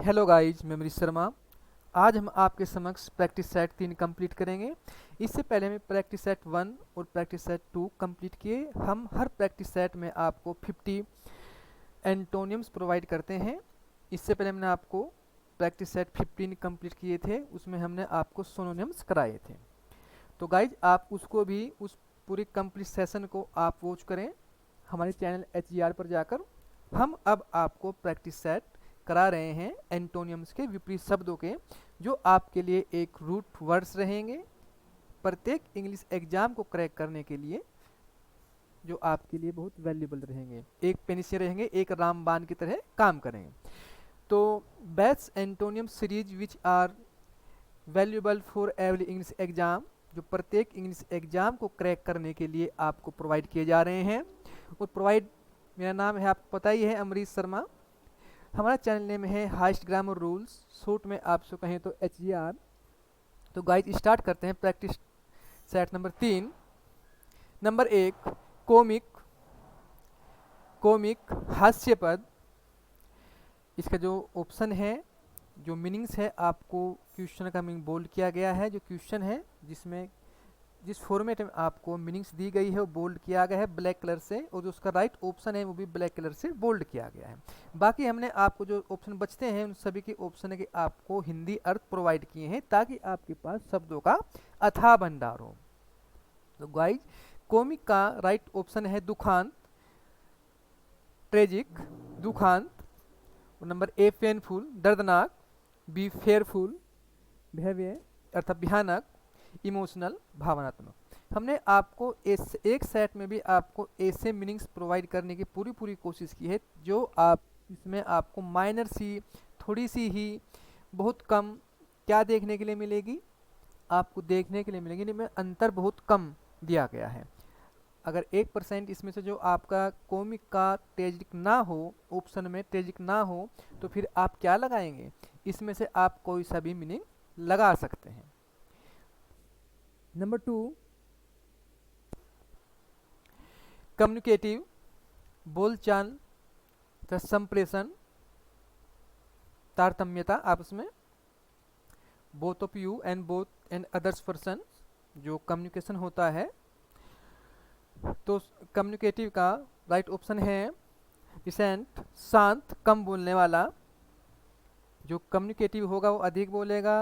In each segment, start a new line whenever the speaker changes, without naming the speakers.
Hello guys, मैं अमरीश शर्मा। आज हम आपके समक्ष प्रैक्टिस सेट 3 कंप्लीट करेंगे। इससे पहले हमें प्रैक्टिस सेट 1 और प्रैक्टिस सेट 2 कंप्लीट किए। हम हर प्रैक्टिस सेट में आपको 50 एंटोनियम्स प्रोवाइड करते हैं। इससे पहले हमने आपको प्रैक्टिस सेट 15 कंप्लीट किए थे, उसमें हमने आपको सोनोनिम्स कराए थे। तो गाइज आप उसको भी, उस पूरी कंप्लीट सेशन को आप वॉच करें हमारे चैनल HGR पर जाकर। हम अब आपको प्रैक्टिस सेट करा रहे हैं एंटोनियम्स के विपरीत शब्दों के, जो आपके लिए एक रूट वर्ड्स रहेंगे प्रत्येक इंग्लिश एग्जाम को क्रैक करने के लिए, जो आपके लिए बहुत वैल्यूबल रहेंगे। एक पेन से रहेंगे, एक रामबाण की तरह काम करेंगे। तो best antonym series which are valuable for every English exam, जो प्रत्येक इंग्लिश एग्जाम को क्रैक करने के लिए आपको प्रोवाइड किए जा रहे हैं। और प्रोवाइड, मेरा नाम है, आपको पता ही है, अमरीश शर्मा। हमारा चैनल नेम है हाइस्ट ग्रामर रूल्स, शॉर्ट में आपसे कहें तो HGR। तो गाइज स्टार्ट करते हैं practice set number 3। Number 1, comic. Comic हास्यपद। इसका जो ऑप्शन है, जो मीनिंग्स है, आपको क्वेश्चन का मीनिंग बोल्ड किया गया है। जो क्वेश्चन है जिसमें जिस फॉर्मेट में आपको मीनिंग्स दी गई है वो बोल्ड किया गया है ब्लैक कलर से, और जो उसका राइट ऑप्शन है वो भी ब्लैक कलर से बोल्ड किया गया है। बाकी हमने आपको जो ऑप्शन बचते हैं उन सभी के ऑप्शन के आपको हिंदी अर्थ प्रोवाइड किए हैं, ताकि आपके पास शब्दों का अथाह भंडार हो। तो गाइज, कॉमिक का राइट ऑप्शन है दुखांत, ट्रेजिक, दुखांत। और नंबर A पेनफुल, दर्दनाक। B फेयरफुल, भव्य अर्थात भयानक। इमोशनल, भावनात्मक। हमने आपको एक सेट में भी आपको ऐसे मीनिंग्स प्रोवाइड करने की पूरी कोशिश की है, जो आप इसमें आपको माइनर सी, थोड़ी सी ही, बहुत कम क्या देखने के लिए मिलेगी, आपको देखने के लिए मिलेगी, इनमें अंतर बहुत कम दिया गया है। अगर 1% इसमें से जो आपका कॉमिक का ट्रेजिक ना हो, ऑप्शन में ट्रेजिक ना हो, तो फिर आप क्या लगाएंगे? इसमें से आप कोई सा भी मीनिंग लगा सकते हैं। नंबर 2, कम्युनिकेटिव, बोलचाल तथा संप्रेषण, तारतम्यता आपस में। Both of you and both and others person, जो कम्युनिकेशन होता है। तो कम्युनिकेटिव का राइट ऑप्शन है डिसेंट, शांत, कम बोलने वाला। जो कम्युनिकेटिव होगा वो अधिक बोलेगा,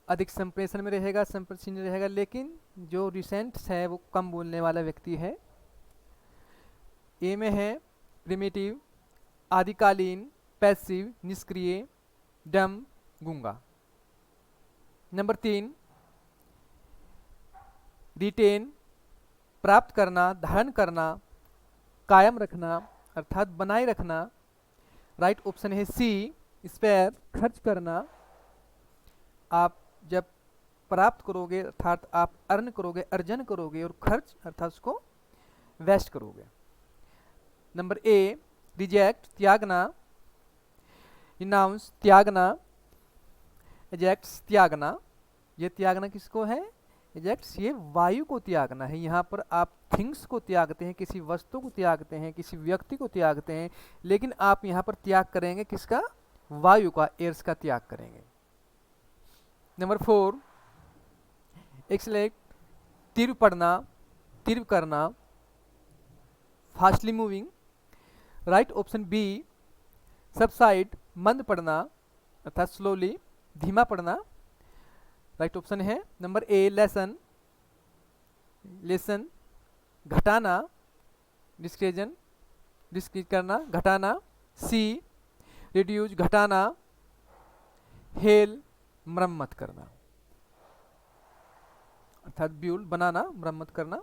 अधिक संप्रेषण में रहेगा, संप्रेषण रहेगा, लेकिन जो रिसेंट है वो कम बोलने वाला व्यक्ति है। ए में है प्रिमिटिव, आदिकालीन, पैसिव, निष्क्रिय, डम, गूंगा। नंबर 3, रिटेन, प्राप्त करना, धारण करना, कायम रखना अर्थात बनाए रखना। राइट ऑप्शन है C स्पेयर, खर्च करना। आप जब प्राप्त करोगे अर्थात आप अर्न करोगे, अर्जन करोगे, और खर्च अर्थात उसको वेस्ट करोगे। नंबर A रिजेक्ट, त्यागना। रिनाउंस, त्यागना। एजेक्ट्स, त्यागना। ये त्यागना किसको है? एजेक्ट्स, ये वायु को त्यागना है। यहाँ पर आप थिंग्स को त्यागते हैं, किसी वस्तु को त्यागते हैं, किसी व्यक्ति को त्यागते हैं, लेकिन आप यहाँ पर त्याग करेंगे किसका? वायु का, एयर्स का त्याग करेंगे। नंबर 4, एक्सलेट, तीव्र पढ़ना, तीव्र करना, fastly moving. Right option B subside, मंद पढ़ना अर्थात स्लोली, धीमा पढ़ना। राइट ऑप्शन है नंबर A लेसन, लेसन, घटाना, डिस्क्रेजन, डिस्क्रीज करना, घटाना। C रिड्यूज, घटाना। हेल, मरम्मत करना अर्थात ब्यूल, बनाना, मरम्मत करना।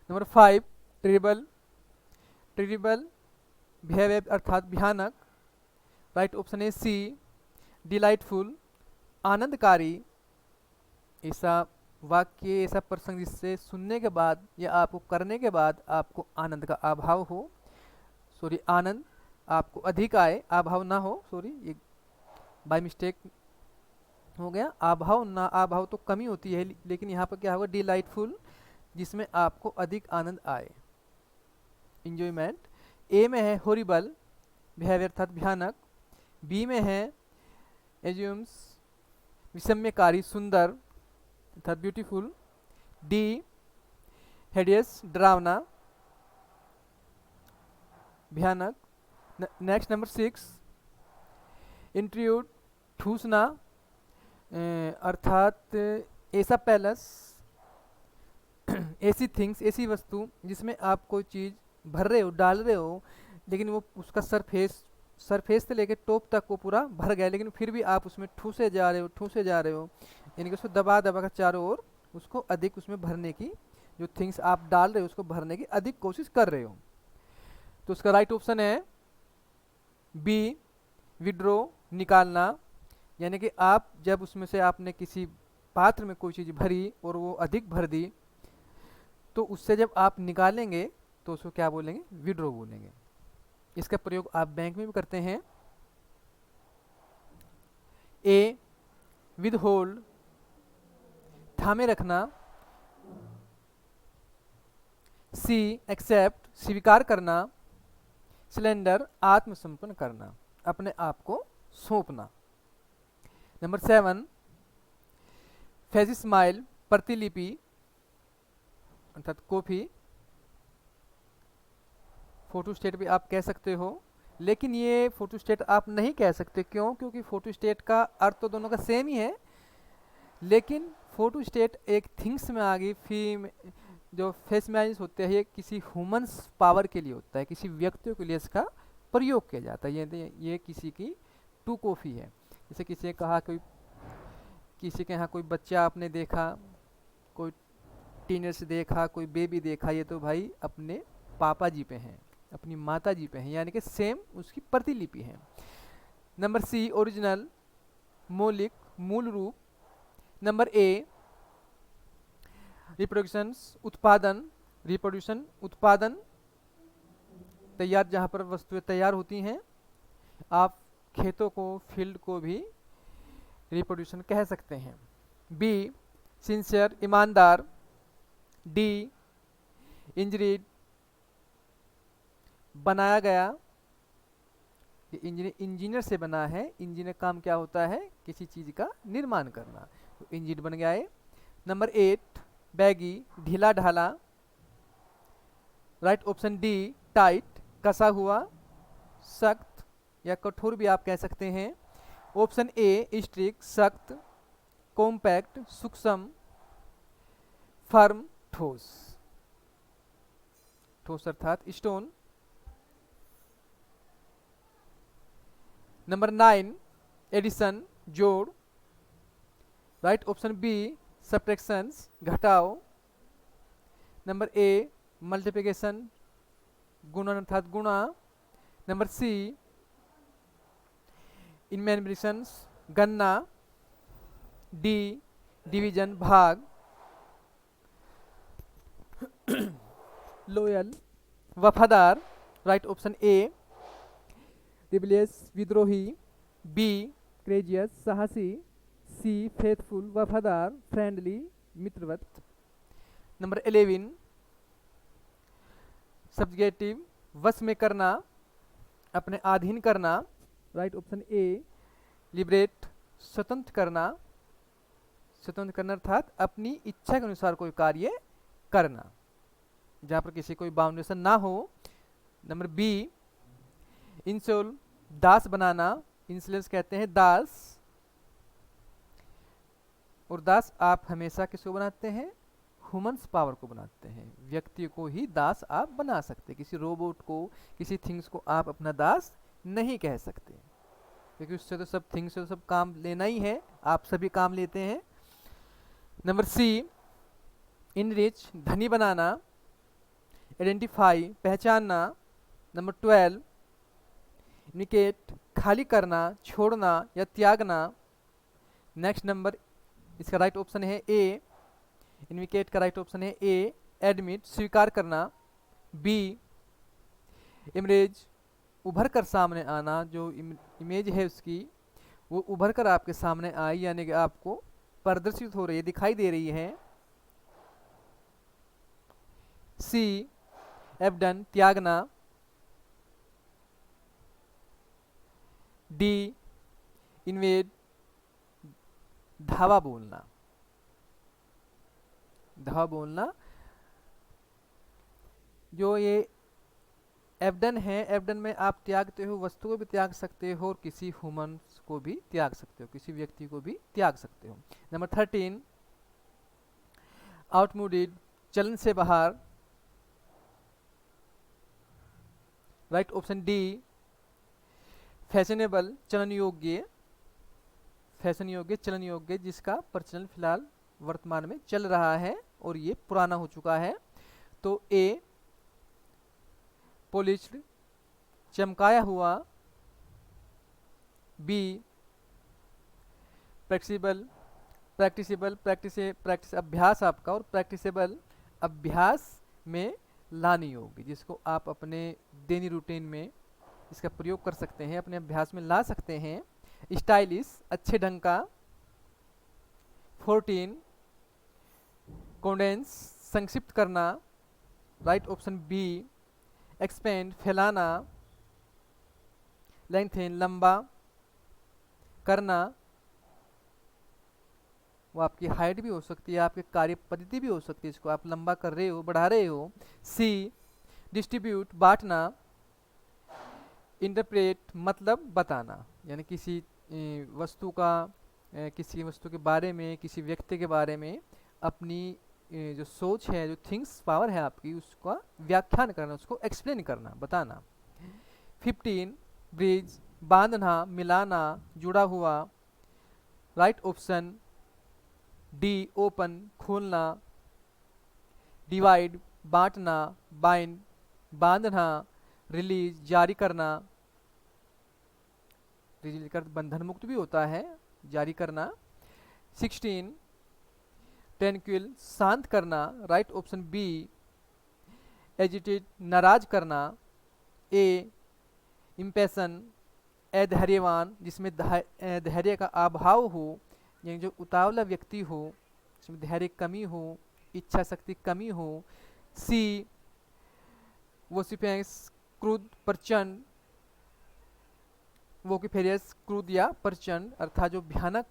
नंबर 5, टेरिबल, टेरिबल, भयावह अर्थात भयानक। राइट ऑप्शन है C डिलाइटफुल, आनंदकारी। ऐसा वाक्य, ऐसा प्रसंग जिससे सुनने के बाद या आपको करने के बाद आपको आनंद का अभाव हो, सॉरी आनंद आपको अधिक आए, अभाव ना हो, सॉरी ये बाय मिस्टेक हो गया। अभाव ना, अभाव तो कमी होती है, लेकिन यहाँ पर क्या होगा? डिलाइटफुल, जिसमें आपको अधिक आनंद आए, इंजॉयमेंट। ए में है हॉरिबल बिहेवियर अर्थात भयानक, बी में है एज्यूम्स विषम्यकारी सुंदर अर्थात ब्यूटीफुल, डी हेडियस डरावना भयानक। नेक्स्ट नंबर 6 इंट्रूड ठूसना अर्थात ऐसा पैलेस ऐसी थिंग्स ऐसी वस्तु जिसमें आप कोई चीज़ भर रहे हो डाल रहे हो लेकिन वो उसका सरफेस से लेकर टॉप तक वो पूरा भर गया लेकिन फिर भी आप उसमें ठूसे जा रहे हो यानी कि उसको दबा दबा कर चारों ओर उसको अधिक उसमें भरने की जो थिंग्स आप डाल रहे हो उसको भरने की अधिक कोशिश कर रहे हो। तो उसका राइट ऑप्शन है बी विड्रो निकालना, यानी कि आप जब उसमें से आपने किसी पात्र में कोई चीज़ भरी और वो अधिक भर दी तो उससे जब आप निकालेंगे तो उसको क्या बोलेंगे विड्रो बोलेंगे। इसका प्रयोग आप बैंक में भी करते हैं। ए विद होल्ड थामे रखना, सी एक्सेप्ट स्वीकार करना, सिलेंडर आत्मसमर्पण करना अपने आप को सौंपना। नंबर 7 फेजिस्माइल प्रतिलिपि अर्थात कॉपी, फोटोस्टेट भी आप कह सकते हो लेकिन ये फोटोस्टेट आप नहीं कह सकते। क्यों? क्योंकि फोटोस्टेट का अर्थ तो दोनों का सेम ही है लेकिन फोटोस्टेट एक थिंग्स में आ गई। जो फेस मैनेज होते हैं ये किसी ह्यूमंस पावर के लिए होता है, किसी व्यक्तियों के लिए इसका प्रयोग किया जाता है। ये किसी की टू कॉपी है। जैसे किसी ने कहा किसी के यहाँ कोई बच्चा आपने देखा, कोई टीनेज देखा, कोई बेबी देखा, ये तो भाई अपने पापा जी पे हैं, अपनी माता जी पे हैं, यानी कि सेम उसकी प्रतिलिपि है। नंबर सी ओरिजिनल मौलिक मूल रूप। नंबर ए रिप्रोड्यूशन उत्पादन तैयार, जहाँ पर वस्तुएं तैयार होती हैं। आप खेतों को फील्ड को भी रिप्रोड्यूशन कह सकते हैं। बी सिंसियर ईमानदार, डी इंजरीड बनाया गया, इंजीनियर से बना है। इंजीनियर काम क्या होता है? किसी चीज का निर्माण करना, तो इंजीनियर बन गया है। नंबर 8 बैगी ढीला ढाला, राइट ऑप्शन डी टाइट कसा हुआ, सख्त या कठोर भी आप कह सकते हैं। ऑप्शन ए स्ट्रिक्ट सख्त, कॉम्पैक्ट सूक्ष्म, फर्म ठोस, ठोस अर्थात स्टोन। नंबर 9 एडिशन जोड़, राइट ऑप्शन बी सब्ट्रैक्शंस घटाओ। नंबर ए मल्टीप्लिकेशन गुणन अर्थात गुणा। नंबर सी इनमेनिशंस गणना, डी डिवीजन भाग। लॉयल वफादार, राइट ऑप्शन ए रिबलियस विद्रोही, बी क्रेजियस साहसी, सी फेथफुल वफादार फ्रेंडली मित्रवत। नंबर 11 सब्जेक्टिव वश में करना, अपने अधीन करना, राइट ऑप्शन ए लिबरेट स्वतंत्र करना, स्वतंत्र करना अर्थात अपनी इच्छा के अनुसार कोई कार्य करना जहाँ पर किसी कोई बाउंडेशन ना हो। नंबर बी इंसोल दास बनाना, इंसुलेंस कहते हैं दास, और दास आप हमेशा किसको बनाते हैं? ह्यूमंस पावर को बनाते हैं। व्यक्ति को ही दास आप बना सकते, किसी रोबोट को, किसी थिंग्स को आप अपना दास नहीं कह सकते क्योंकि उससे तो सब थिंग्स से तो सब काम लेना ही है, आप सभी काम लेते हैं। नंबर सी इनरिच धनी बनाना, आइडेंटिफाई पहचानना। नंबर 12 इंडिकेट खाली करना, छोड़ना या त्यागना। नेक्स्ट नंबर इसका राइट ऑप्शन है ए, इनविकेट का राइट ऑप्शन है ए एडमिट स्वीकार करना, बी इमेज उभर कर सामने आना, जो इमेज है उसकी वो उभर कर आपके सामने आई यानी कि आपको प्रदर्शित हो रही है, दिखाई दे रही है। सी एबडन त्यागना, डी इन्वेड, धावा बोलना, धावा बोलना। जो ये एबडन है, एबडन में आप त्यागते हो, वस्तु को भी त्याग सकते हो और किसी ह्यूमन को भी त्याग सकते हो, किसी व्यक्ति को भी त्याग सकते हो। नंबर 13 आउटमूडेड, चलन से बाहर, राइट ऑप्शन डी। फैशनेबल, चलन योग्य, फैशन योग्य, चलन योग्य, जिसका प्रचलन फिलहाल वर्तमान में चल रहा है और ये पुराना हो चुका है। तो ए पॉलिश्ड, चमकाया हुआ। बी फ्लेक्सिबल, प्रैक्टिसेबल, प्रैक्टिस अभ्यास आपका, और प्रैक्टिसेबल अभ्यास में लाने योग्य, जिसको आप अपने डेली रूटीन में इसका प्रयोग कर सकते हैं, अपने अभ्यास में ला सकते हैं। स्टाइलिश, अच्छे ढंग का। 14 कंडेंस, संक्षिप्त करना, राइट ऑप्शन बी। एक्सपेंड, फैलाना। लेंथेन, लंबा करना, वो आपकी हाइट भी हो सकती है, आपकी कार्य पद्धति भी हो सकती है, इसको आप लंबा कर रहे हो, बढ़ा रहे हो। सी डिस्ट्रीब्यूट, बांटना। इंटरप्रेट, मतलब बताना, यानी किसी वस्तु का, किसी वस्तु के बारे में, किसी व्यक्ति के बारे में अपनी जो सोच है, जो थिंग्स पावर है आपकी, उसका व्याख्यान करना, उसको एक्सप्लेन करना, बताना। 15 ब्रिज, बांधना, मिलाना, जुड़ा हुआ, राइट ऑप्शन डी। ओपन, खोलना। डिवाइड, बांटना, बाइंड, बांधना। रिलीज, जारी करना, रिलीज कर बंधन मुक्त भी होता है, जारी करना। 16 ट्रैंक्विल, शांत करना, राइट ऑप्शन बी। एजिटेट, नाराज करना। ए इम्पेशन, अधैर्यवान, जिसमें धैर्य का अभाव हो, यानी जो उतावला व्यक्ति हो, जिसमें धैर्य कमी हो, इच्छा शक्ति कमी हो। सी वोसिफेंस, क्रुद्ध, प्रचंड। वोकिफेरियस, क्रुद्ध या प्रचंड, अर्थात जो भयानक,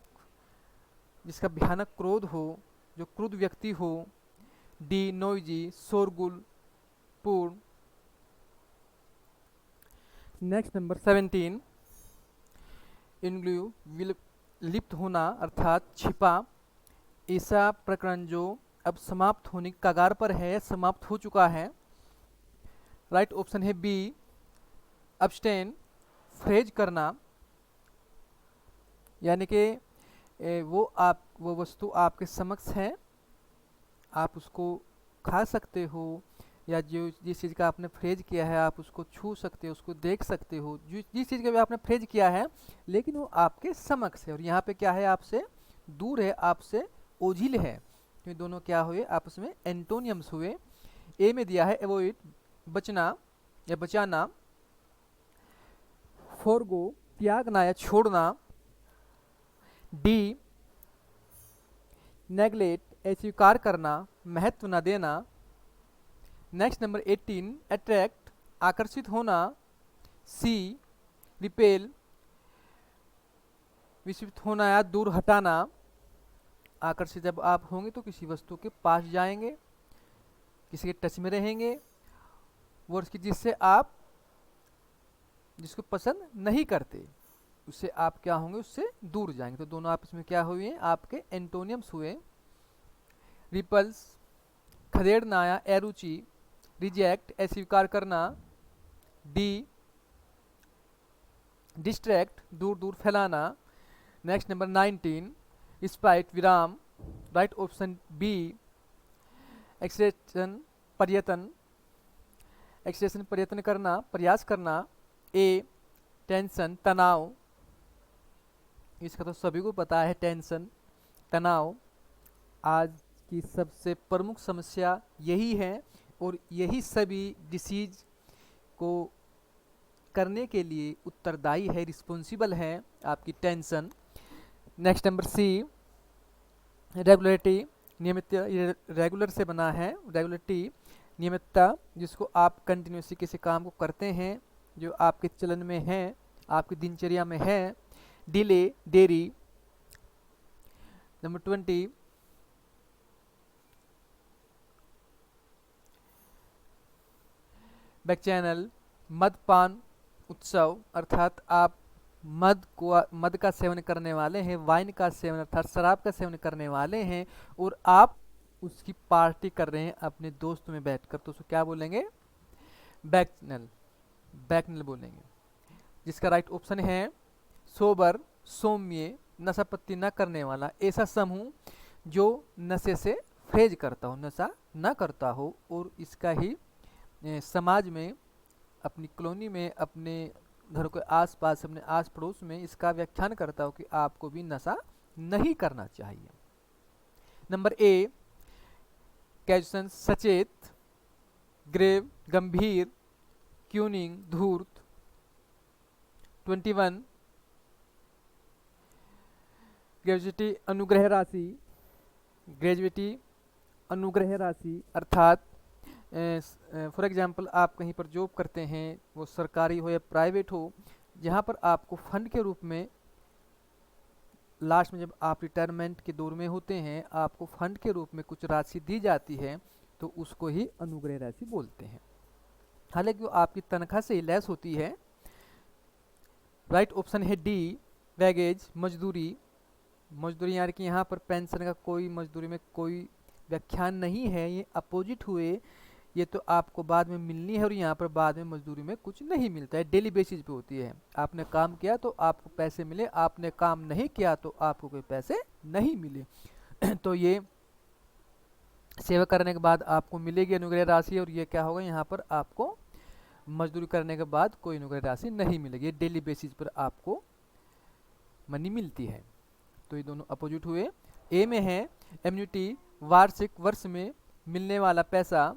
जिसका भयानक क्रोध हो, जो क्रुद्ध व्यक्ति हो। डी नोइजी, शोरगुल पूर्ण। नेक्स्ट नंबर 17 इनग्लू, लिप्त होना, अर्थात छिपा। ऐसा प्रकरण जो अब समाप्त होने की कगार पर है, समाप्त हो चुका है, राइट ऑप्शन है बी। अब्सटेन, फ्रेज करना, यानी कि वो वस्तु आपके समक्ष है, आप उसको खा सकते हो, या जो जिस चीज़ का आपने फ्रेज किया है आप उसको छू सकते हो, उसको देख सकते हो, जिस चीज़ का भी आपने फ्रेज किया है, लेकिन वो आपके समक्ष है। और यहाँ पे क्या है, आपसे दूर है, आपसे ओझिल है, तो दोनों क्या हुए, आपस में एंटोनियम्स हुए। ए में दिया है एवॉइड, बचना या बचाना। फोरगो, त्यागना या छोड़ना। डी नेग्लेक्ट, अस्वीकार करना, महत्व न देना। नेक्स्ट नंबर 18 अट्रैक्ट, आकर्षित होना। सी रिपेल, विचलित होना या दूर हटाना। आकर्षित जब आप होंगे तो किसी वस्तु के पास जाएंगे, किसी के टच में रहेंगे, वो उसकी जिससे आप जिसको पसंद नहीं करते, उससे आप क्या होंगे, उससे दूर जाएंगे। तो दोनों आपस में क्या हुए, आपके एंटोनियम्स हुए। रिपल्स, खदेड़ना या अरुचि। रिजेक्ट, अस्वीकार करना। डी डिस्ट्रैक्ट, दूर दूर फैलाना। नेक्स्ट नंबर 19 स्पाइट, विराम, राइट ऑप्शन बी। एक्सटेंशन, पर्यटन, एक्सटेंशन पर्यटन करना, प्रयास करना। ए टेंशन, तनाव, इसका तो सभी को पता है, टेंशन, तनाव आज की सबसे प्रमुख समस्या यही है, और यही सभी डिसीज को करने के लिए उत्तरदायी है, रिस्पॉन्सिबल है, आपकी tension. Next number C regularity, नियमित, रेगुलर से बना है, रेगुलरिटी नियमितता, जिसको आप कंटिन्यूसली किसी काम को करते हैं जो आपके चलन में है, आपकी दिनचर्या में है। डिले, देरी। नंबर 20, बैक चैनल, मदपान उत्सव, अर्थात आप मद का सेवन करने वाले हैं, वाइन का सेवन अर्थात शराब का सेवन करने वाले हैं और आप उसकी पार्टी कर रहे हैं अपने दोस्तों में बैठकर, तो उसको क्या बोलेंगे? बैकनल, बैकनल बोलेंगे। जिसका राइट ऑप्शन है सोबर, सौम्य, नशापत्ति न करने वाला, ऐसा समूह जो नशे से परहेज करता हो, नशा न करता हो और इसका ही समाज में, अपनी कॉलोनी में, अपने घर के आसपास, अपने आस पड़ोस में इसका व्याख्यान करता हो कि आपको भी नशा नहीं करना चाहिए। नंबर ए, कैजुअल, सचेत, ग्रेव, गंभीर, क्यूनिंग, धूर्त। 21, ग्रेजुटी, अनुग्रह राशि, ग्रेजुटी अनुग्रह राशि, अर्थात फॉर एग्जांपल आप कहीं पर जॉब करते हैं, वो सरकारी हो या प्राइवेट हो, जहाँ पर आपको फंड के रूप में लास्ट में जब आप रिटायरमेंट के दौर में होते हैं, आपको फंड के रूप में कुछ राशि दी जाती है, तो उसको ही अनुग्रह राशि बोलते हैं। हालांकि वो आपकी तनख्वाह से ही लेस होती है। राइट ऑप्शन है डी, वैगेज, मजदूरी। मजदूरी यानी कि यहाँ पर पेंशन का कोई, मजदूरी में कोई व्याख्यान नहीं है, ये अपोजिट हुए, ये तो आपको बाद में मिलनी है और यहाँ पर बाद में मजदूरी में कुछ नहीं मिलता है, डेली बेसिस पे होती है। आपने काम किया तो आपको पैसे मिले, आपने काम नहीं किया तो आपको कोई पैसे नहीं मिले तो ये सेवा करने के बाद आपको मिलेगी अनुग्रह राशि, और ये क्या होगा, यहाँ पर आपको मजदूरी करने के बाद कोई अनुग्रह राशि नहीं मिलेगी, डेली बेसिस पर आपको मनी मिलती है। तो ये दोनों अपोजिट हुए। ए में है एम्यूनिटी, वार्षिक, वर्ष में मिलने वाला पैसा।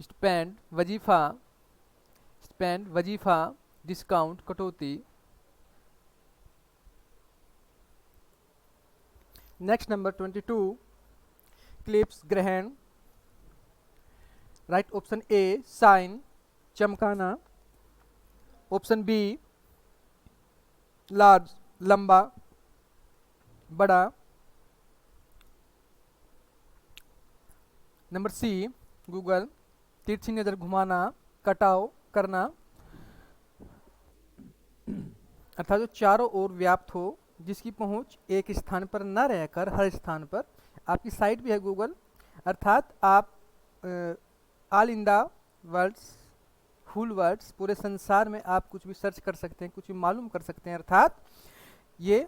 स्पेंड, वजीफा, स्पेंड, वजीफा, डिस्काउंट, कटौती। नेक्स्ट नंबर 22, क्लिप्स, ग्रहण। राइट ऑप्शन ए, साइन, चमकाना। ऑप्शन बी, लार्ज, लंबा, बड़ा। नंबर सी, गूगल, तिरछी नजर, घुमाना, कटाव करना, अर्थात जो चारों ओर व्याप्त हो, जिसकी पहुंच एक स्थान पर न रहकर हर स्थान पर। आपकी साइट भी है गूगल, अर्थात आप all in the words, full words, पूरे संसार में आप कुछ भी सर्च कर सकते हैं, कुछ भी मालूम कर सकते हैं, अर्थात ये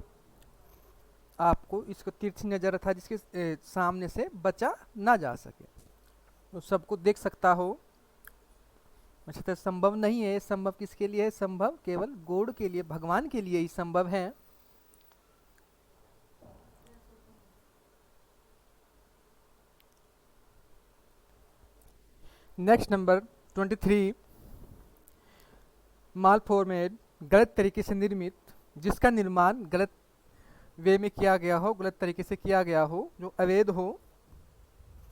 आपको इसको तिरछी नजर अर्थात जिसके सामने से बचा ना जा सके, तो सबको देख सकता हो। अच्छा, तो संभव नहीं है, संभव किसके लिए है? संभव केवल गॉड के लिए, भगवान के लिए ही संभव है। नेक्स्ट नंबर 23, माल फॉर्मेड, गलत तरीके से निर्मित, जिसका निर्माण गलत वे में किया गया हो, गलत तरीके से किया गया हो, जो अवैध हो।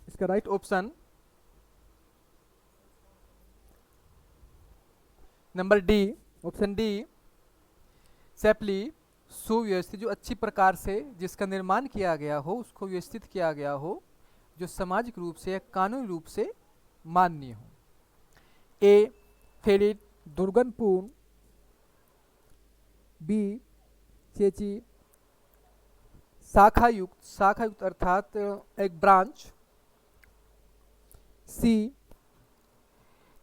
इसका right option number D, option D, shapely, सुव्यवस्थित, जो अच्छी प्रकार से जिसका निर्माण किया गया हो, उसको व्यवस्थित किया गया हो, जो सामाजिक रूप से या कानूनी रूप से मान्य हो। ए, फेलिट, दुर्गंधपूर्ण। बी, चेची, शाखायुक्त, शाखायुक्त अर्थात एक ब्रांच। सी,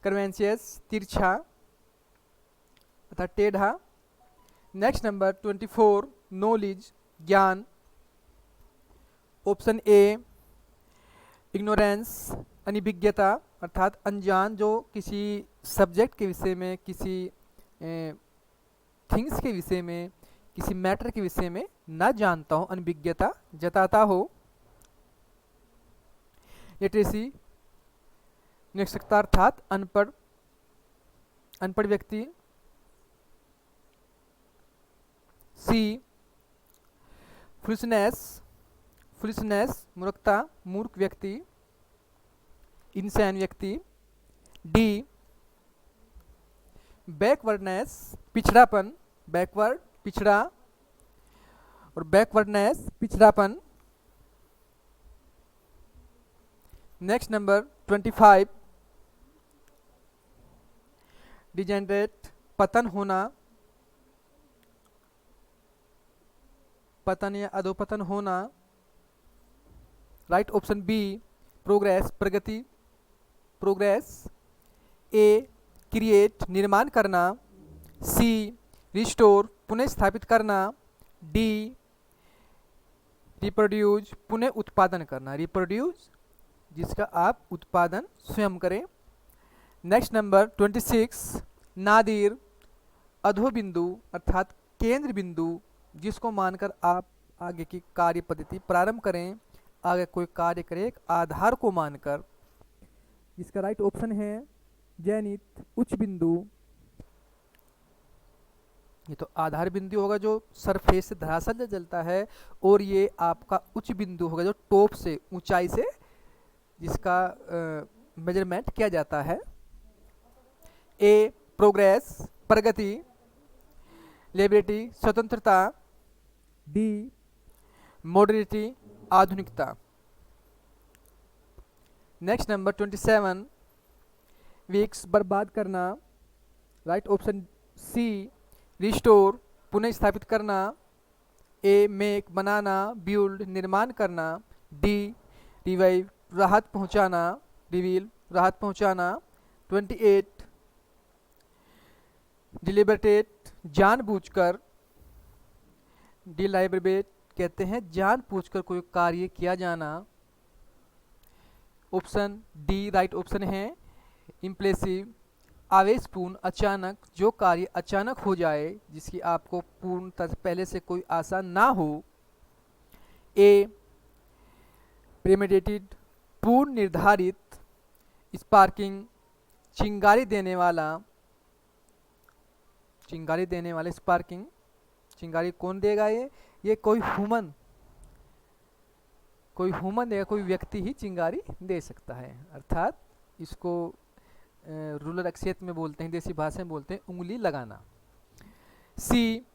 कर्वेंशियस, तिरछा अर्थात टेढ़ा। नेक्स्ट नंबर 24, नॉलेज, ज्ञान। ऑप्शन ए, इग्नोरेंस, अनिभिज्ञता अर्थात अनजान, जो किसी सब्जेक्ट के विषय में, किसी थिंग्स के विषय में, किसी मैटर के विषय में ना जानता हो, अनभिज्ञता जताता हो। लिटरेसी, निरक्षरता अर्थात अनपढ़, अनपढ़ व्यक्ति। सी, फुलिशनेस, फुलिशनेस मूर्खता, मूर्ख व्यक्ति, इंसान व्यक्ति। डी, बैकवर्डनेस पिछड़ापन, बैकवर्ड पिछड़ा और बैकवर्डनेस पिछड़ापन। नेक्स्ट नंबर 25 डिजेनरेट पतन होना, पतन या अधोपतन होना। राइट ऑप्शन बी प्रोग्रेस प्रगति, प्रोग्रेस। ए क्रिएट निर्माण करना, सी रिस्टोर पुनः स्थापित करना, डी रिप्रोड्यूस पुनः उत्पादन करना, रिप्रोड्यूस जिसका आप उत्पादन स्वयं करें। नेक्स्ट नंबर 26 नादिर अधोबिंदु अर्थात केंद्र बिंदु, जिसको मानकर आप आगे की कार्य पद्धति प्रारंभ करें, आगे कोई कार्य करें एक आधार को मानकर, जिसका राइट ऑप्शन है जैनित उच्च बिंदु। ये तो आधार बिंदु होगा जो सरफेस से धरातल से जलता है, और ये आपका उच्च बिंदु होगा जो टॉप से ऊंचाई से जिसका मेजरमेंट किया जाता है। ए प्रोग्रेस प्रगति, लिबर्टी स्वतंत्रता, डी मॉडर्निटी आधुनिकता। नेक्स्ट नंबर 27 वीक्स बर्बाद करना, राइट ऑप्शन सी रिस्टोर पुनः स्थापित करना, ए मेक बनाना, बिल्ड निर्माण करना, डी रिवाइव राहत पहुंचाना, रिवील राहत पहुंचाना। 28 डिलिबरेट जानबूझकर, डिलाइबरेट कहते हैं जानबूझकर कोई कार्य किया जाना। ऑप्शन डी राइट ऑप्शन है इम्प्रेसिव आवेशपूर्ण अचानक, जो कार्य अचानक हो जाए जिसकी आपको पूर्णतः पहले से कोई आशा ना हो। ए प्रेमेडिटेड पूर्ण निर्धारित, स्पार्किंग चिंगारी देने वाला, चिंगारी देने वाले स्पार्किंग, चिंगारी कौन देगा? ये कोई ह्यूमन देगा, कोई व्यक्ति ही चिंगारी दे सकता है, अर्थात इसको रूरल क्षेत्र में बोलते हैं, देसी भाषा में बोलते हैं उंगली लगाना। सी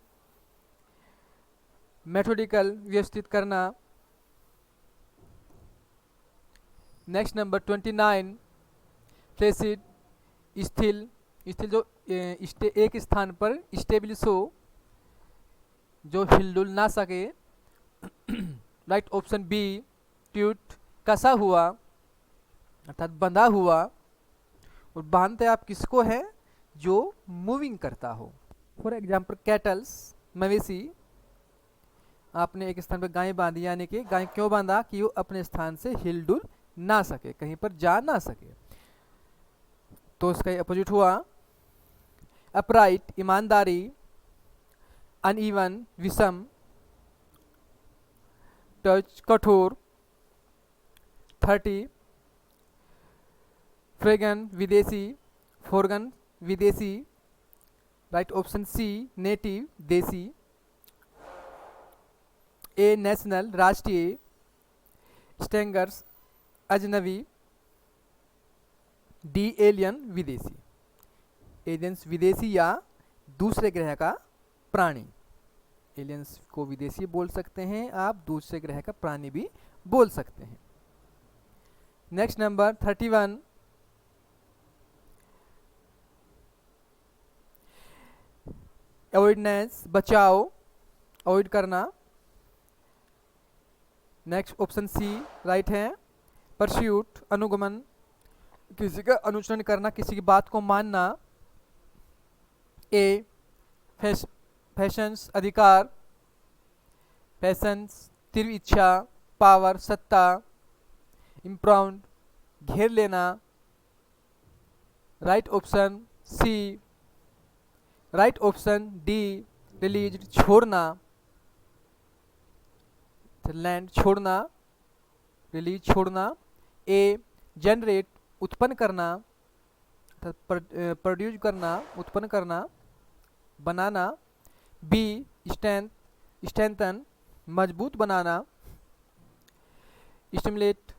मेथोडिकल व्यवस्थित करना। नेक्स्ट नंबर 29 फ्लेसिड स्थिल, स्थिल जो एक स्थान पर स्टेबलिश हो, जो हिलडुल ना सके। राइट ऑप्शन बी ट्यूट कसा हुआ अर्थात बंधा हुआ, और बांधते आप किसको है? जो मूविंग करता हो। फॉर एग्जाम्पल कैटल्स मवेशी, आपने एक स्थान पर गाय बांधी, यानी कि गाय क्यों बांधा? कि वो अपने स्थान से हिलडुल ना सके, कहीं पर जा ना सके, तो इसका अपोजिट हुआ अपराइट ईमानदारी, अनइवन विषम, टच कठोर। 30 फ्रेगन विदेशी, फोरगन विदेशी, राइट ऑप्शन सी नेटिव देसी। ए नेशनल राष्ट्रीय, स्टेंगर्स अजनबी, डी एलियन विदेशी, एलियंस विदेशी या दूसरे ग्रह का प्राणी। एलियंस को विदेशी बोल सकते हैं आप, दूसरे ग्रह का प्राणी भी बोल सकते हैं। नेक्स्ट नंबर 31 अवॉइडनेस बचाओ, अवॉइड करना। नेक्स्ट ऑप्शन सी राइट है। परस्यूट अनुगमन, किसी का अनुसरण करना, किसी की बात को मानना। ए फैशंस अधिकार, फैशंस तीव्र इच्छा, पावर सत्ता, इम्प्राउंड घेर लेना। Right option C, right option D release छोड़ना, लैंड छोड़ना, रिलीज छोड़ना। ए जनरेट उत्पन्न करना, प्रोड्यूस करना, उत्पन्न करना, बनाना। बी स्ट्रेंथन मजबूत बनाना, स्टिमुलेट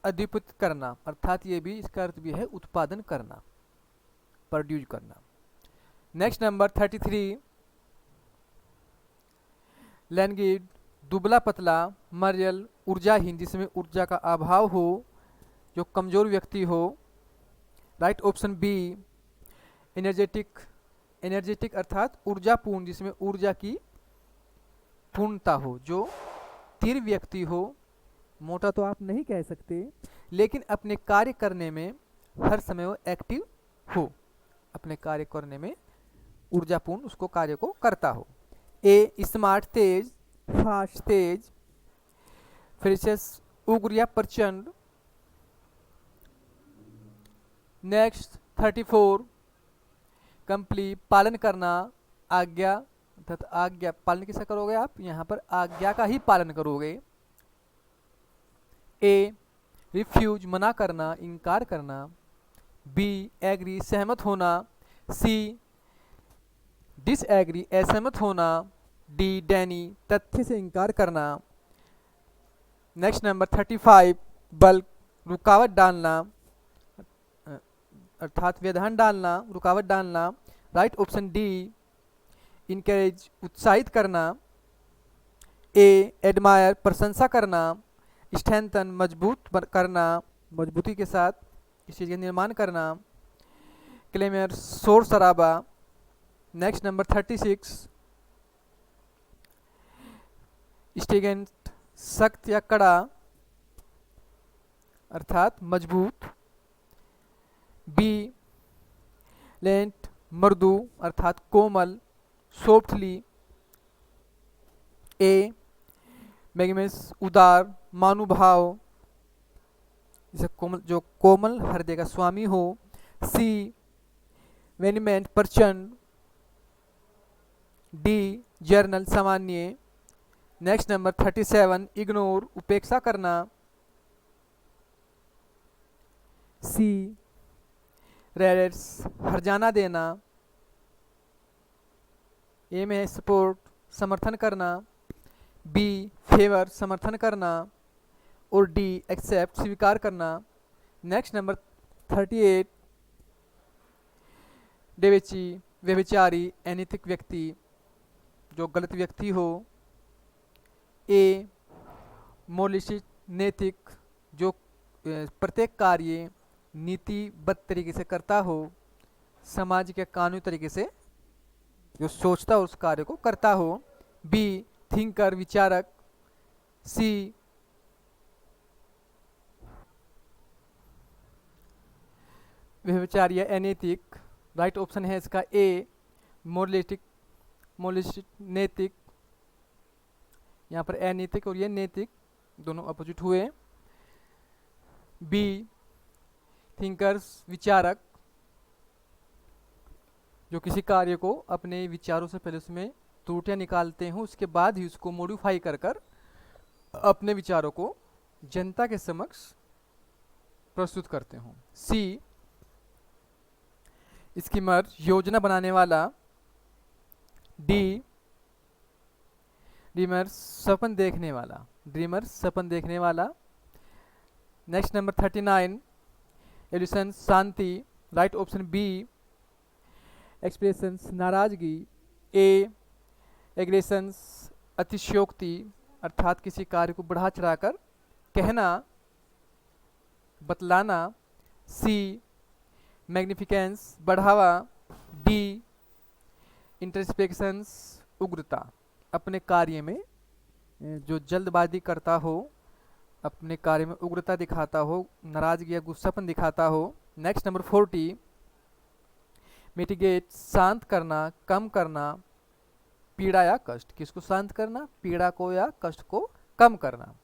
उद्दीपित करना, अर्थात ये भी इसका अर्थ भी है उत्पादन करना, प्रोड्यूस करना। नेक्स्ट नंबर 33, लैंगिड, दुबला पतला, मरियल, ऊर्जाहीन जिसमें ऊर्जा का अभाव हो, जो कमजोर व्यक्ति हो। Right option B, energetic, energetic अर्थात ऊर्जापूर्ण जिसमें ऊर्जा की पूर्णता हो, जो स्थिर व्यक्ति हो, मोटा तो आप नहीं कह सकते, लेकिन अपने कार्य करने में हर समय वो एक्टिव हो, अपने कार्य करने में ऊर्जापूर्ण उसको कार्य को करता हो। ए, स्मार्ट तेज, फास्ट तेज, फ्रेशस, उग्र या प्रचंड। नेक्स्ट 34, कंप्लीट, पालन करना, आज्ञा अर्थात आज्ञा पालन किसका करोगे आप, यहाँ पर आज्ञा का ही पालन करोगे। ए, रिफ्यूज, मना करना, इनकार करना। बी, एग्री, सहमत होना। सी, डिसएग्री, असहमत होना। डी, डैनी, तथ्य से इनकार करना। नेक्स्ट नंबर 35, बल्क, रुकावट डालना अर्थात व्यवधान डालना, रुकावट डालना। राइट ऑप्शन डी, इनकरेज, उत्साहित करना। ए, एडमायर, प्रशंसा करना। स्ट्रेंथन, मजबूत करना, मजबूती के साथ इस चीज़ का निर्माण करना। क्लेमर, शोर शराबा। नेक्स्ट नंबर 36, स्टिगेंट, सख्त या कड़ा अर्थात मजबूत। बी, लेंट, मृदु अर्थात कोमल, सॉफ्टली। ए, मैग्नेस, उदार, मानुभाव जैसे कोमल, जो कोमल हृदय का स्वामी हो। सी, वेनिमेंट, प्रचंड। डी, जर्नल, सामान्य। नेक्स्ट नंबर 37, इग्नोर, उपेक्षा करना। सी, रेड्स, हर्जाना देना। ए में सपोर्ट, समर्थन करना। बी, फेवर, समर्थन करना। और डी, एक्सेप्ट, स्वीकार करना। नेक्स्ट नंबर 38, डेवेची, व्यभिचारी, अनैतिक व्यक्ति, जो गलत व्यक्ति हो। ए, मोलिशिट, नैतिक, जो प्रत्येक कार्य नीतिबद्ध तरीके से करता हो, समाज के कानूनी तरीके से जो सोचता हो उस कार्य को करता हो। बी, थिंकर, विचारक। सी, व्यभिचारी या अनैतिक। राइट ऑप्शन है इसका ए, मोरलिस्टिक, मोलिस्टिक, नैतिक। यहाँ पर अनैतिक और ये नैतिक दोनों अपोजिट हुए। बी, थिंकर्स, विचारक, जो किसी कार्य को अपने विचारों से पहले उसमें त्रुटियां निकालते हैं, उसके बाद ही उसको मॉडिफाई कर कर अपने विचारों को जनता के समक्ष प्रस्तुत करते हो। सी, स्कीमर, योजना बनाने वाला। डी, ड्रीमर, सपन देखने वाला, ड्रीमर, सपन देखने वाला। नेक्स्ट नंबर 39, एल्यूशन, शांति। राइट ऑप्शन बी, एक्सप्रेशंस, नाराजगी। ए, एग्रेशंस, अतिशयोक्ति अर्थात किसी कार्य को बढ़ा चढ़ाकर कहना, बतलाना। सी, मैग्निफिकेंस, बढ़ावा। डी, इंटरस्पेक्शंस, उग्रता, अपने कार्य में जो जल्दबाजी करता हो, अपने कार्य में उग्रता दिखाता हो, नाराजगी या गुस्सापन दिखाता हो। नेक्स्ट नंबर 40, मिटिगेट, शांत करना, कम करना, पीड़ा या कष्ट। किसको शांत करना, पीड़ा को या कष्ट को कम करना।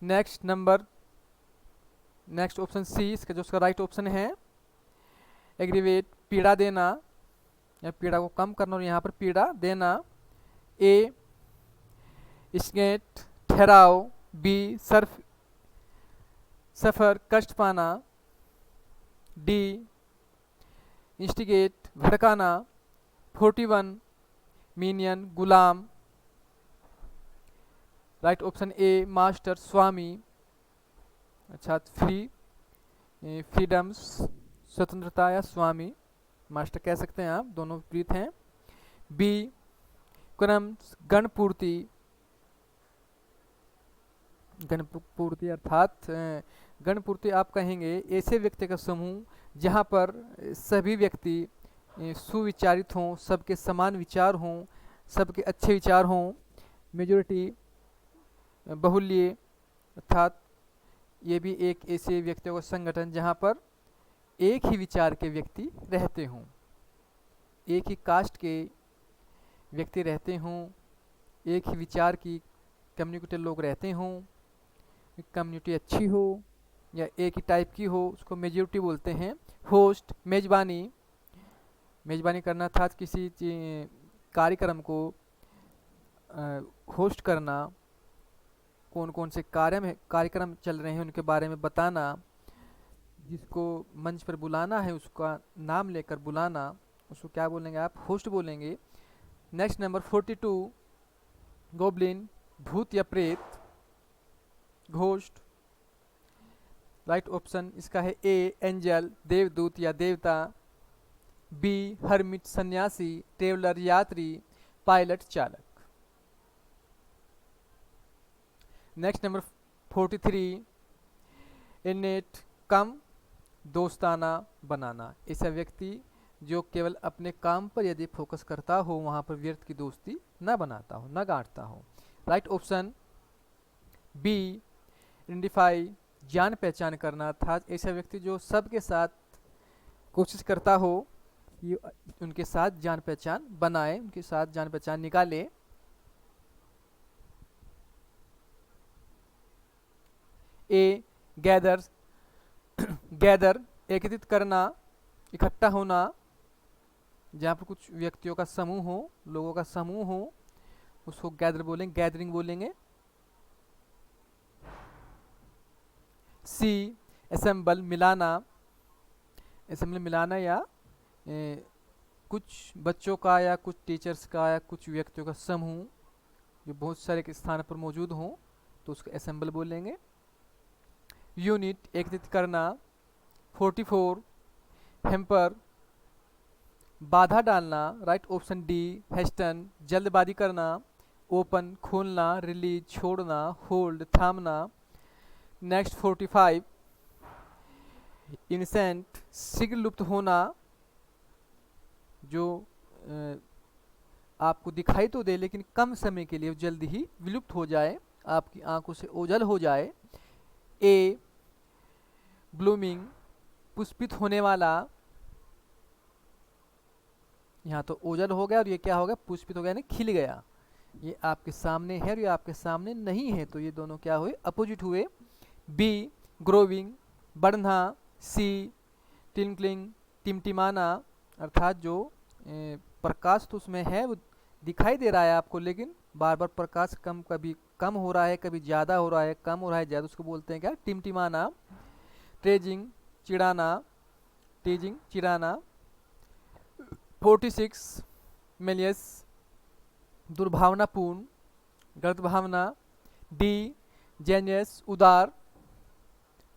Next number, next option C इसका जो उसका राइट ऑप्शन है। एग्रीवेट, पीड़ा देना या पीड़ा को कम करना और यहाँ पर पीड़ा देना। ए, स्केट, ठहराव। बी, सफर, कष्ट पाना। डी, इंस्टिगेट, भड़काना। 41, मीनियन, गुलाम। राइट ऑप्शन ए, मास्टर, स्वामी अर्थात फ्रीडम्स, स्वतंत्रता या स्वामी। मास्टर कह सकते हैं आप, दोनों विपरीत हैं। बी क्रम गणपूर्ति, गणपूर्ति अर्थात गणपूर्ति आप कहेंगे ऐसे व्यक्ति का समूह जहाँ पर सभी व्यक्ति सुविचारित हों, सबके समान विचार हों, सबके अच्छे विचार हों। मेजोरिटी बहुल्य अर्थात ये भी एक ऐसे व्यक्तियों का संगठन जहाँ पर एक ही विचार के व्यक्ति रहते हों, एक ही कास्ट के व्यक्ति रहते हों, एक ही विचार की कम्युनिटी लोग रहते हों, कम्युनिटी अच्छी हो या एक ही टाइप की हो, उसको मेजोरिटी बोलते हैं। होस्ट मेजबानी, मेजबानी करना था किसी कार्यक्रम को होस्ट करना, कौन कौन से कार्यक्रम चल रहे हैं उनके बारे में बताना, जिसको मंच पर बुलाना है उसका नाम लेकर बुलाना, उसको क्या बोलेंगे आप, होस्ट बोलेंगे। नेक्स्ट नंबर 42 गोब्लिन, भूत या प्रेत, घोस्ट। राइट ऑप्शन इसका है ए एंजल, देवदूत या देवता। बी हर्मिट, सन्यासी, ट्रेवलर यात्री, पायलट चालक। नेक्स्ट नंबर 43 इनेट, कम दोस्ताना बनाना, ऐसा व्यक्ति जो केवल अपने काम पर यदि फोकस करता हो वहाँ पर व्यर्थ की दोस्ती न बनाता हो, न गांठता हो। राइट ऑप्शन बी आइडेंटिफाई, जान पहचान करना था ऐसा व्यक्ति जो सबके साथ कोशिश करता हो कि उनके साथ जान पहचान बनाए, उनके साथ जान पहचान निकाले। ए गैदर, गैदर एकत्रित करना, इकट्ठा होना, जहाँ पर कुछ व्यक्तियों का समूह हो, लोगों का समूह हो, उसको गैदर बोलेंगे, गैदरिंग बोलेंगे। सी असेंबल, मिलाना, असेंबली मिलाना या कुछ बच्चों का या कुछ टीचर्स का या कुछ व्यक्तियों का समूह जो बहुत सारे के स्थान पर मौजूद हों तो उसको असेंबल बोलेंगे। यूनिट एकत्रित करना। 44 हेम्पर, बाधा डालना। राइट ऑप्शन डी हेस्टन, जल्दबाजी करना। ओपन, खोलना। रिलीज, छोड़ना। होल्ड, थामना। नेक्स्ट 45 इनसेंट, शीघ्र लुप्त होना, जो आपको दिखाई तो दे लेकिन कम समय के लिए जल्दी ही विलुप्त हो जाए, आपकी आंखों से ओझल हो जाए। ए ब्लूमिंग, पुष्पित होने वाला, यहाँ तो ओझल हो गया और ये क्या हो गया, पुष्पित हो गया, यानी खिल गया। ये आपके सामने है और ये आपके सामने नहीं है, तो ये दोनों क्या हुए, अपोजिट हुए। बी ग्रोविंग, बढ़ना। सी टिंकलिंग, टिमटिमाना, अर्थात जो प्रकाश तो उसमें है, वो दिखाई दे रहा है आपको लेकिन बार बार प्रकाश कभी कम हो रहा है, कभी ज़्यादा हो रहा है, कम हो रहा है ज़्यादा, उसको बोलते हैं क्या, टिमटिमाना। ट्रेजिंग, चिड़ाना, टीजिंग, चिड़ाना। 46 मेलियस, दुर्भावनापूर्ण, गलत भावना। डी जेनियस, उदार।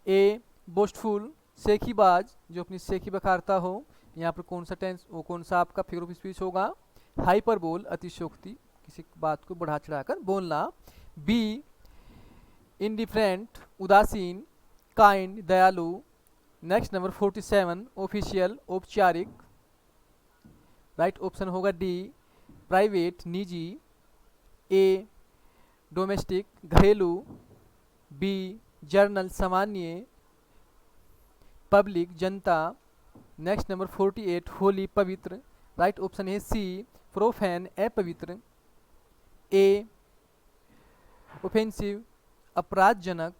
ए बोस्टफुल, सेखीबाज, जो अपनी सेखी बखारता हो, यहाँ पर कौन सा टेंस, वो कौन सा आपका फिगर ऑफ स्पीच होगा, हाइपरबोल, अतिशयोक्ति, किसी बात को बढ़ा चढ़ाकर बोलना। बी इंडिफरेंट, उदासीन। काइंड, दयालु। नेक्स्ट नंबर 47 ऑफिशियल, औपचारिक। राइट ऑप्शन होगा डी प्राइवेट, निजी। ए डोमेस्टिक, घरेलू। बी जर्नल, सामान्य। पब्लिक, जनता। नेक्स्ट नंबर 48 होली, पवित्र। राइट ऑप्शन है सी प्रोफैन, अपवित्र। ए ऑफेंसिव, अपराधजनक,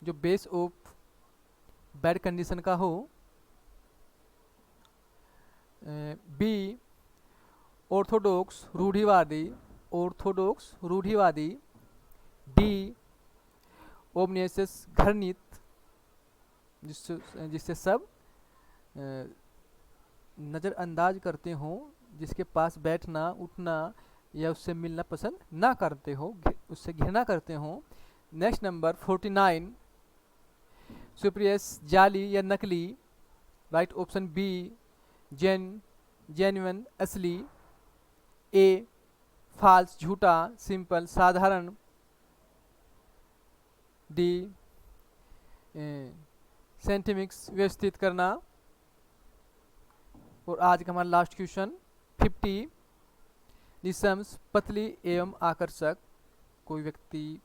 जो बेस ऑफ बैड कंडीशन का हो। बी ऑर्थोडॉक्स, रूढ़िवादी, ऑर्थोडॉक्स, रूढ़िवादी। डी ओमनियस, घृणित, जिससे सब नज़रअंदाज करते हों, जिसके पास बैठना, उठना या उससे मिलना पसंद ना करते हो, उससे घृणा करते हों। नेक्स्ट नंबर 49 सुप्रियस, जाली या नकली। राइट ऑप्शन बी जेन्युइन असली, ए फाल्स झूठा, सिंपल साधारण, डी सेंटिमिक्स व्यवस्थित करना। और आज का हमारा लास्ट क्वेश्चन 50 निशंस पतली एवं आकर्षक। कोई व्यक्ति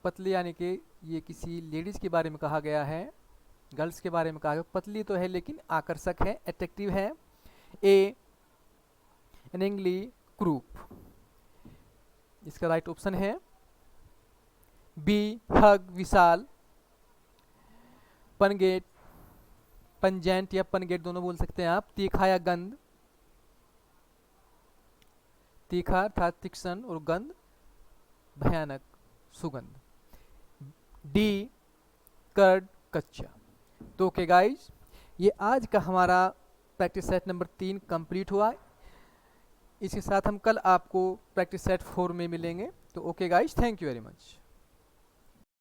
पतली यानी कि ये किसी लेडीज के बारे में कहा गया है, गर्ल्स के बारे में कहा गया। पतली तो है लेकिन आकर्षक है, अट्रैक्टिव है। ए एनेंगली क्रूप, इसका राइट ऑप्शन है बी हग विशाल, पनगेट पंजेंट या पनगेट दोनों बोल सकते हैं आप, तीखा या गंध, तीखा अर्थात तीक्ष्ण और गंध भयानक सुगंध, डी कर्ड कच्चा। तो ओके गाइज, ये आज का हमारा प्रैक्टिस सेट नंबर 3 कंप्लीट हुआ। इसके साथ हम कल आपको प्रैक्टिस सेट 4 में मिलेंगे। तो okay guys, thank you very much.